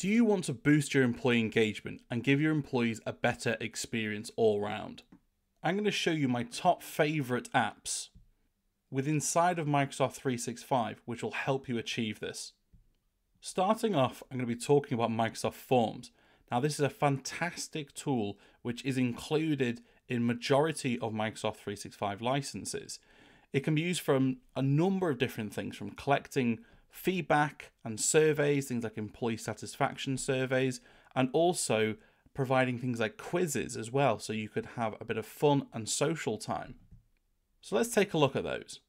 Do you want to boost your employee engagement and give your employees a better experience all around? I'm going to show you my top favorite apps inside of Microsoft 365, which will help you achieve this. Starting off, I'm going to be talking about Microsoft Forms. Now, this is a fantastic tool which is included in majority of Microsoft 365 licenses. It can be used from a number of different things, from collecting feedback and surveys, things like employee satisfaction surveys, and also providing things like quizzes as well, so you could have a bit of fun and social time. So let's take a look at those.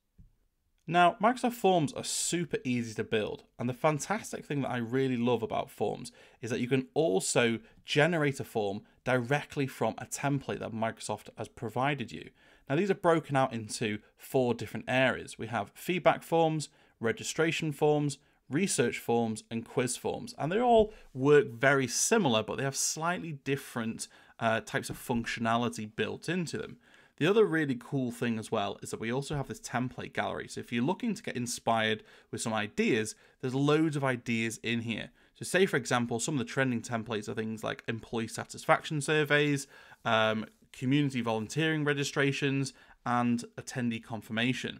Now, Microsoft Forms are super easy to build, and the fantastic thing that I really love about Forms is that you can also generate a form directly from a template that Microsoft has provided you. Now, these are broken out into 4 different areas. We have feedback forms, registration forms, research forms, and quiz forms, and they all work very similar, but they have slightly different types of functionality built into them. The other really cool thing as well is that we also have this template gallery. So if you're looking to get inspired with some ideas, there's loads of ideas in here. So say, for example, some of the trending templates are things like employee satisfaction surveys, community volunteering registrations, and attendee confirmation.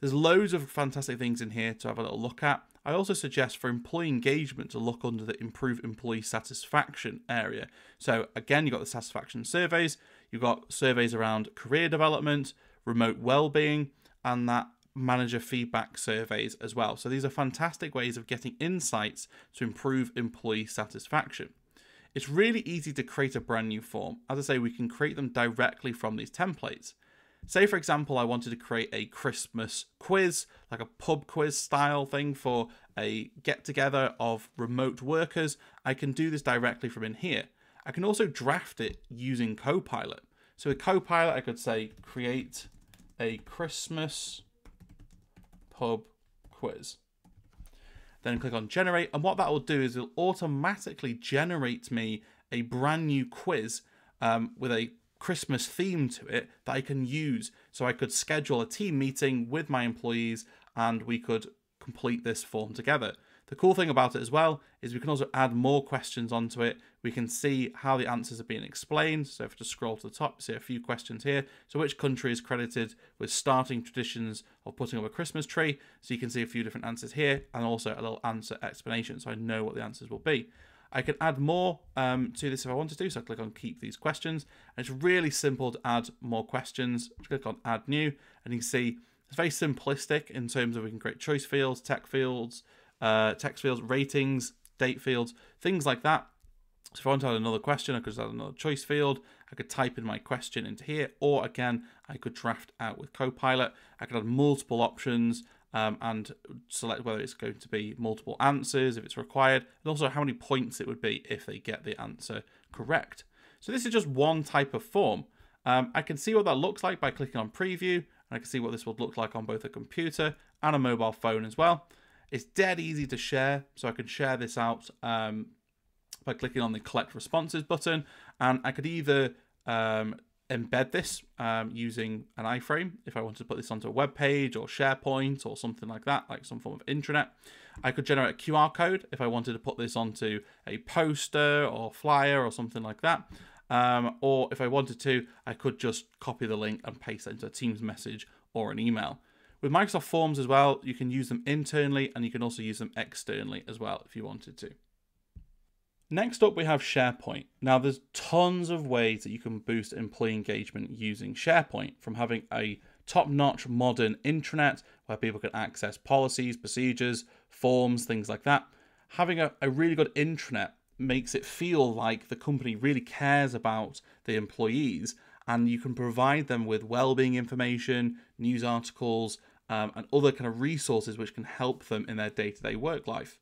There's loads of fantastic things in here to have a little look at. I also suggest for employee engagement to look under the improve employee satisfaction area. So again, you've got the satisfaction surveys, you've got surveys around career development, remote well-being, and that manager feedback surveys as well. So these are fantastic ways of getting insights to improve employee satisfaction. It's really easy to create a brand new form. As I say, we can create them directly from these templates. Say, for example, I wanted to create a Christmas quiz, like a pub quiz style thing for a get-together of remote workers. I can do this directly from in here. I can also draft it using Copilot. So with Copilot, I could say, create a Christmas pub quiz. Then click on generate, and what that will do is it'll automatically generate me a brand new quiz with a Christmas theme to it that I can use. So I could schedule a team meeting with my employees and we could complete this form together. The cool thing about it as well is we can also add more questions onto it. We can see how the answers are being explained. So if I just scroll to the top, see a few questions here. So which country is credited with starting traditions of putting up a Christmas tree? So you can see a few different answers here and also a little answer explanation, so I know what the answers will be. I can add more to this if I wanted to, so I click on keep these questions. And it's really simple to add more questions. Just click on add new, and you can see it's very simplistic in terms of we can create choice fields, text fields, ratings, date fields, things like that. So if I want to add another question, I could just add another choice field. I could type in my question into here, or again, I could draft out with Copilot. I could add multiple options and select whether it's going to be multiple answers if it's required, and also how many points it would be if they get the answer correct. So this is just one type of form. I can see what that looks like by clicking on preview, and I can see what this would look like on both a computer and a mobile phone as well. It's dead easy to share, so I can share this out by clicking on the collect responses button, and I could either embed this using an iframe if I wanted to put this onto a web page or SharePoint or something like that, like some form of intranet. I could generate a QR code if I wanted to put this onto a poster or flyer or something like that. Or if I wanted to, I could just copy the link and paste it into a Teams message or an email. With Microsoft Forms as well, you can use them internally and you can also use them externally as well if you wanted to. Next up, we have SharePoint. Now, there's tons of ways that you can boost employee engagement using SharePoint, from having a top-notch modern intranet where people can access policies, procedures, forms, things like that. Having a really good intranet makes it feel like the company really cares about the employees, and you can provide them with well-being information, news articles, and other kind of resources which can help them in their day-to-day work life.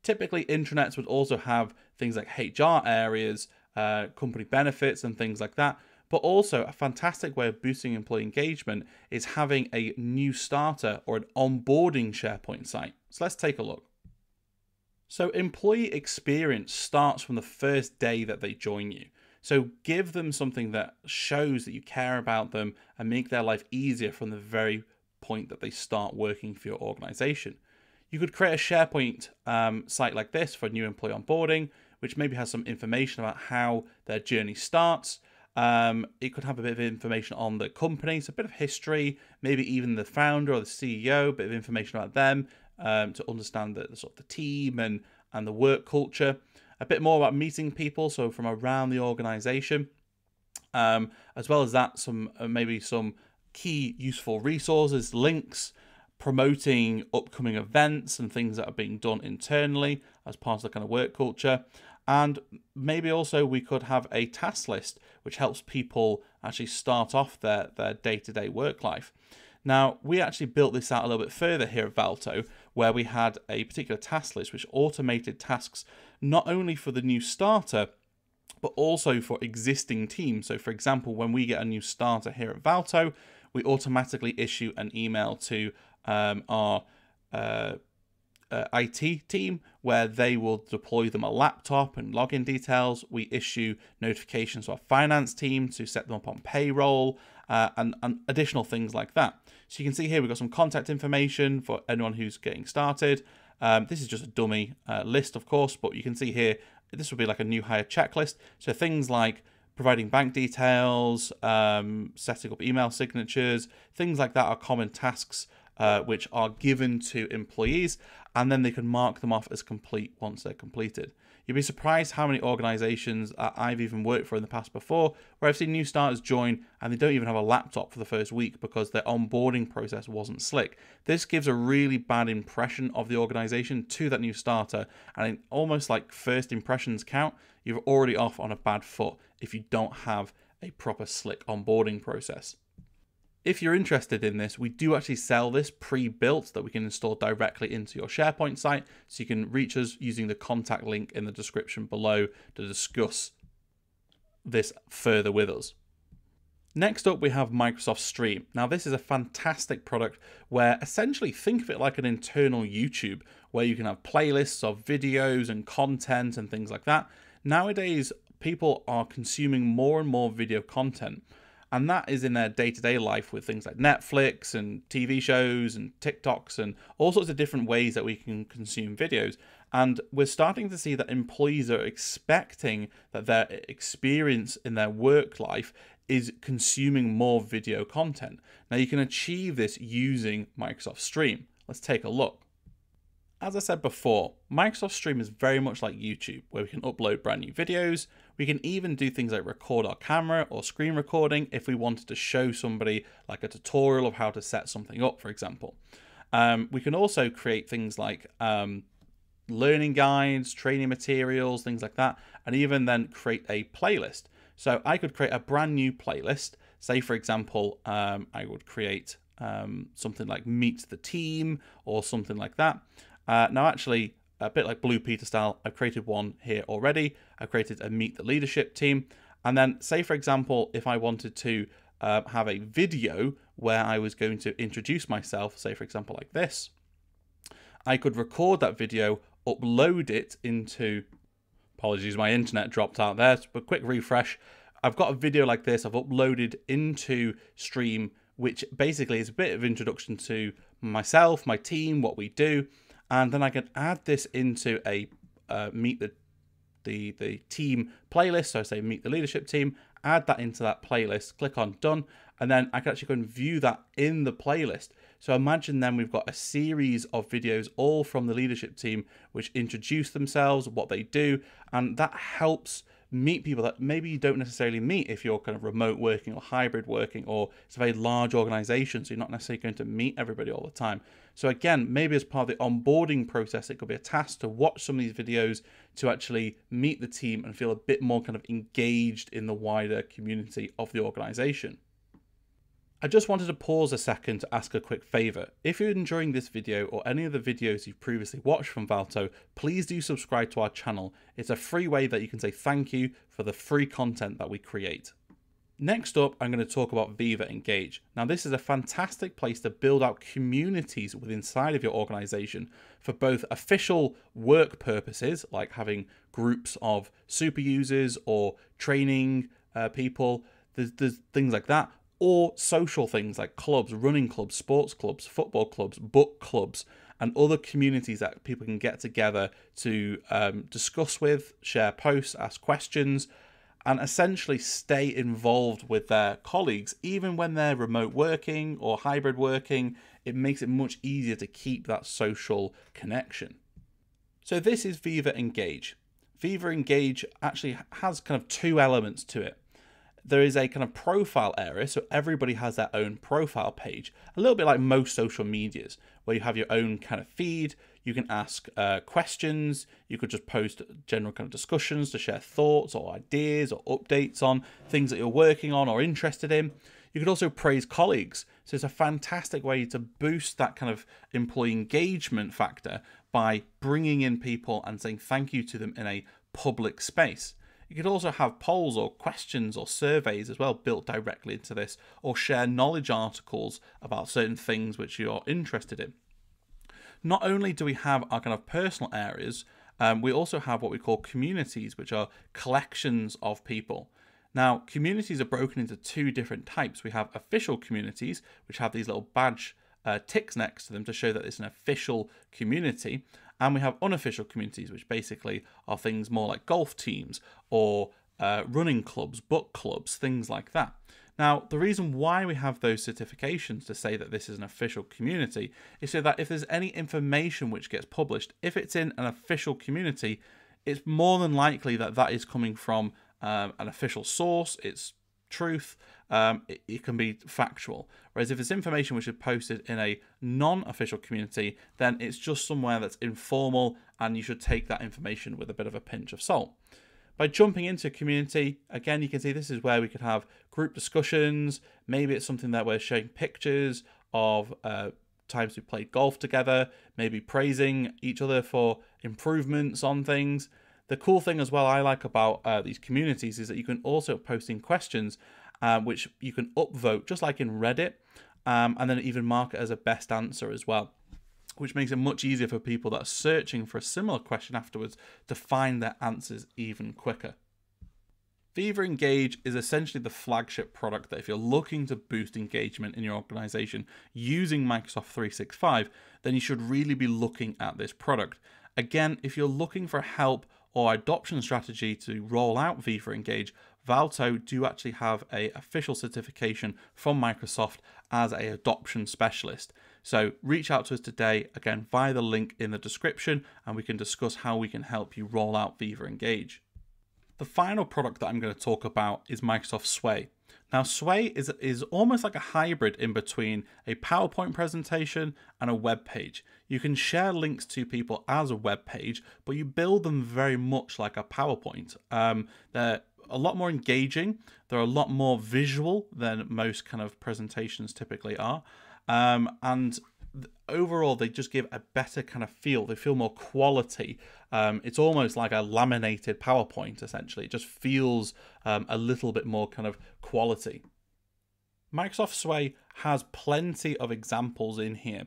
Typically, intranets would also have things like HR areas, company benefits and things like that. But also a fantastic way of boosting employee engagement is having a new starter or an onboarding SharePoint site. So let's take a look. So employee experience starts from the first day that they join you. So give them something that shows that you care about them and make their life easier from the very point that they start working for your organization. You could create a SharePoint site like this for new employee onboarding, which maybe has some information about how their journey starts. It could have a bit of information on the company, so a bit of history, maybe even the founder or the CEO, a bit of information about them to understand the sort of the team and the work culture. A bit more about meeting people, so from around the organization. As well as that, maybe some key useful resources, links, promoting upcoming events and things that are being done internally as part of the kind of work culture. And maybe also we could have a task list which helps people actually start off their day-to-day work life. Now, we actually built this out a little bit further here at Valto, where we had a particular task list which automated tasks not only for the new starter, but also for existing teams. So for example, when we get a new starter here at Valto, we automatically issue an email to our IT team where they will deploy them a laptop and login details. We issue notifications to our finance team to set them up on payroll and additional things like that. So you can see here we've got some contact information for anyone who's getting started. This is just a dummy list, of course, but you can see here this would be like a new hire checklist. So things like providing bank details, setting up email signatures, things like that are common tasks which are given to employees, and then they can mark them off as complete once they're completed. You'd be surprised how many organizations I've even worked for in the past before, where I've seen new starters join and they don't even have a laptop for the first week because their onboarding process wasn't slick. This gives a really bad impression of the organization to that new starter, and almost like first impressions count, you're already off on a bad foot if you don't have a proper slick onboarding process. If you're interested in this, we do actually sell this pre-built that we can install directly into your SharePoint site, so you can reach us using the contact link in the description below to discuss this further with us. Next up, we have Microsoft Stream. Now, this is a fantastic product where essentially think of it like an internal YouTube, where you can have playlists of videos and content and things like that. Nowadays, people are consuming more and more video content, and that is in their day-to-day life with things like Netflix and TV shows and TikToks and all sorts of different ways that we can consume videos. And we're starting to see that employees are expecting that their experience in their work life is consuming more video content. Now, you can achieve this using Microsoft Stream. Let's take a look. As I said before, Microsoft Stream is very much like YouTube, where we can upload brand new videos. We can even do things like record our camera or screen recording if we wanted to show somebody like a tutorial of how to set something up, for example. We can also create things like learning guides, training materials, things like that, and even then create a playlist. So I could create a brand new playlist. Say, for example, I would create something like Meet the Team or something like that. Now, actually, a bit like Blue Peter style, I've created one here already. I've created a Meet the Leadership Team. And then say, for example, if I wanted to have a video where I was going to introduce myself, say, for example, like this, I could record that video, upload it into, apologies, my internet dropped out there, but a quick refresh. I've got a video like this I've uploaded into Stream, which basically is a bit of introduction to myself, my team, what we do. And then I can add this into a Meet the Team playlist. So I say Meet the Leadership Team, add that into that playlist, click on Done, and then I can actually go and view that in the playlist. So imagine then we've got a series of videos all from the leadership team which introduce themselves, what they do, and that helps meet people that maybe you don't necessarily meet if you're kind of remote working or hybrid working, or it's a very large organization, so you're not necessarily going to meet everybody all the time. So again, maybe as part of the onboarding process, it could be a task to watch some of these videos to actually meet the team and feel a bit more kind of engaged in the wider community of the organization. I just wanted to pause a second to ask a quick favor. If you're enjoying this video or any of the videos you've previously watched from Valto, please do subscribe to our channel. It's a free way that you can say thank you for the free content that we create. Next up, I'm going to talk about Viva Engage. Now, this is a fantastic place to build out communities within inside of your organization for both official work purposes, like having groups of super users or training people, there's things like that, or social things like clubs, running clubs, sports clubs, football clubs, book clubs, and other communities that people can get together to discuss with, share posts, ask questions, and essentially stay involved with their colleagues. Even when they're remote working or hybrid working, it makes it much easier to keep that social connection. So this is Viva Engage. Viva Engage actually has kind of two elements to it. There is a kind of profile area, so everybody has their own profile page, a little bit like most social medias, where you have your own kind of feed. You can ask questions, you could just post general kind of discussions to share thoughts or ideas or updates on things that you're working on or interested in. You could also praise colleagues, so it's a fantastic way to boost that kind of employee engagement factor by bringing in people and saying thank you to them in a public space. You could also have polls or questions or surveys as well built directly into this, or share knowledge articles about certain things which you're interested in. Not only do we have our kind of personal areas, we also have what we call communities, which are collections of people. Now, communities are broken into two different types. We have official communities, which have these little badge ticks next to them to show that it's an official community. And we have unofficial communities, which basically are things more like golf teams or running clubs, book clubs, things like that. Now, the reason why we have those certifications to say that this is an official community is so that if there's any information which gets published, if it's in an official community, it's more than likely that that is coming from an official source, it's truth, it can be factual. Whereas if it's information which is posted in a non-official community, then it's just somewhere that's informal and you should take that information with a bit of a pinch of salt. By jumping into a community, again, you can see this is where we could have group discussions. Maybe it's something that we're showing pictures of times we played golf together, maybe praising each other for improvements on things. The cool thing as well I like about these communities is that you can also post in questions which you can upvote just like in Reddit, and then even mark it as a best answer as well, which makes it much easier for people that are searching for a similar question afterwards to find their answers even quicker. Viva Engage is essentially the flagship product that if you're looking to boost engagement in your organization using Microsoft 365, then you should really be looking at this product. Again, if you're looking for help or adoption strategy to roll out Viva Engage, Valto do actually have an official certification from Microsoft as an adoption specialist. So reach out to us today, again, via the link in the description, and we can discuss how we can help you roll out Viva Engage. The final product that I'm going to talk about is Microsoft Sway. Now, Sway is almost like a hybrid in between a PowerPoint presentation and a web page. You can share links to people as a web page, but you build them very much like a PowerPoint. They're a lot more engaging. They're a lot more visual than most kind of presentations typically are. And overall, they just give a better kind of feel. They feel more quality. It's almost like a laminated PowerPoint, essentially. It just feels a little bit more kind of quality. Microsoft Sway has plenty of examples in here.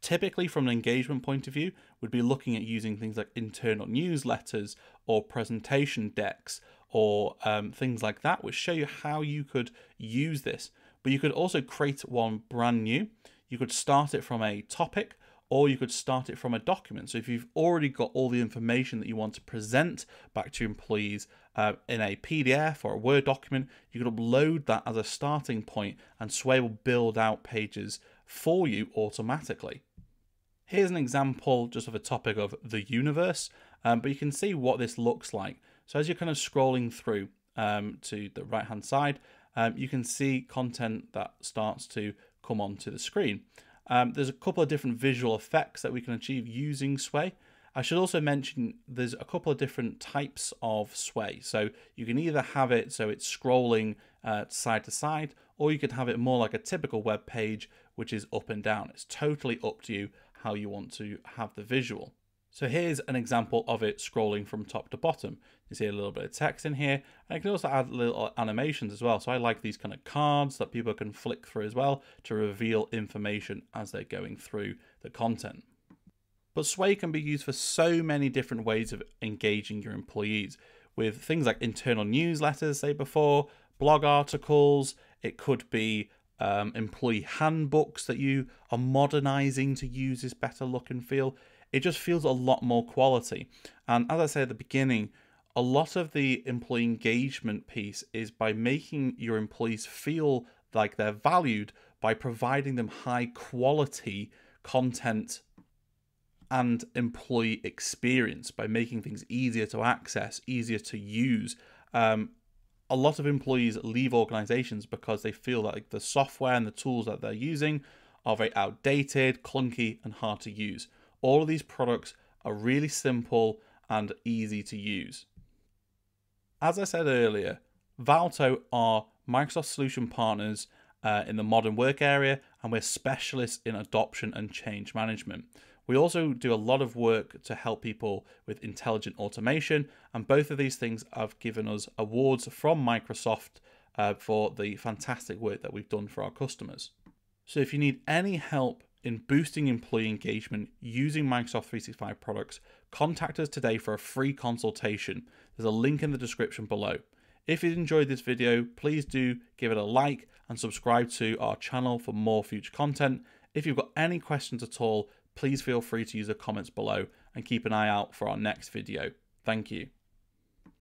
Typically, from an engagement point of view, we'd be looking at using things like internal newsletters or presentation decks or things like that, which show you how you could use this. But you could also create one brand new. You could start it from a topic, or you could start it from a document. So if you've already got all the information that you want to present back to your employees in a PDF or a Word document, you could upload that as a starting point, and Sway will build out pages for you automatically. Here's an example just of a topic of the universe, but you can see what this looks like. So as you're kind of scrolling through to the right hand side, you can see content that starts to come onto the screen. There's a couple of different visual effects that we can achieve using Sway. I should also mention there's a couple of different types of Sway. So you can either have it so it's scrolling side to side, or you could have it more like a typical web page, which is up and down. It's totally up to you how you want to have the visual. So here's an example of it scrolling from top to bottom. You see a little bit of text in here, and I can also add little animations as well. So I like these kind of cards that people can flick through as well to reveal information as they're going through the content. But Sway can be used for so many different ways of engaging your employees with things like internal newsletters, say before, blog articles. It could be employee handbooks that you are modernizing to use this better look and feel. It just feels a lot more quality. And as I said at the beginning, a lot of the employee engagement piece is by making your employees feel like they're valued by providing them high quality content and employee experience, by making things easier to access, easier to use. A lot of employees leave organizations because they feel that the software and the tools that they're using are very outdated, clunky, and hard to use. All of these products are really simple and easy to use. As I said earlier, Valto are Microsoft solution partners in the modern work area, and we're specialists in adoption and change management. We also do a lot of work to help people with intelligent automation, and both of these things have given us awards from Microsoft for the fantastic work that we've done for our customers. So if you need any help in boosting employee engagement using Microsoft 365 products, contact us today for a free consultation. There's a link in the description below. If you enjoyed this video, please do give it a like and subscribe to our channel for more future content. If you've got any questions at all, please feel free to use the comments below and keep an eye out for our next video. Thank you.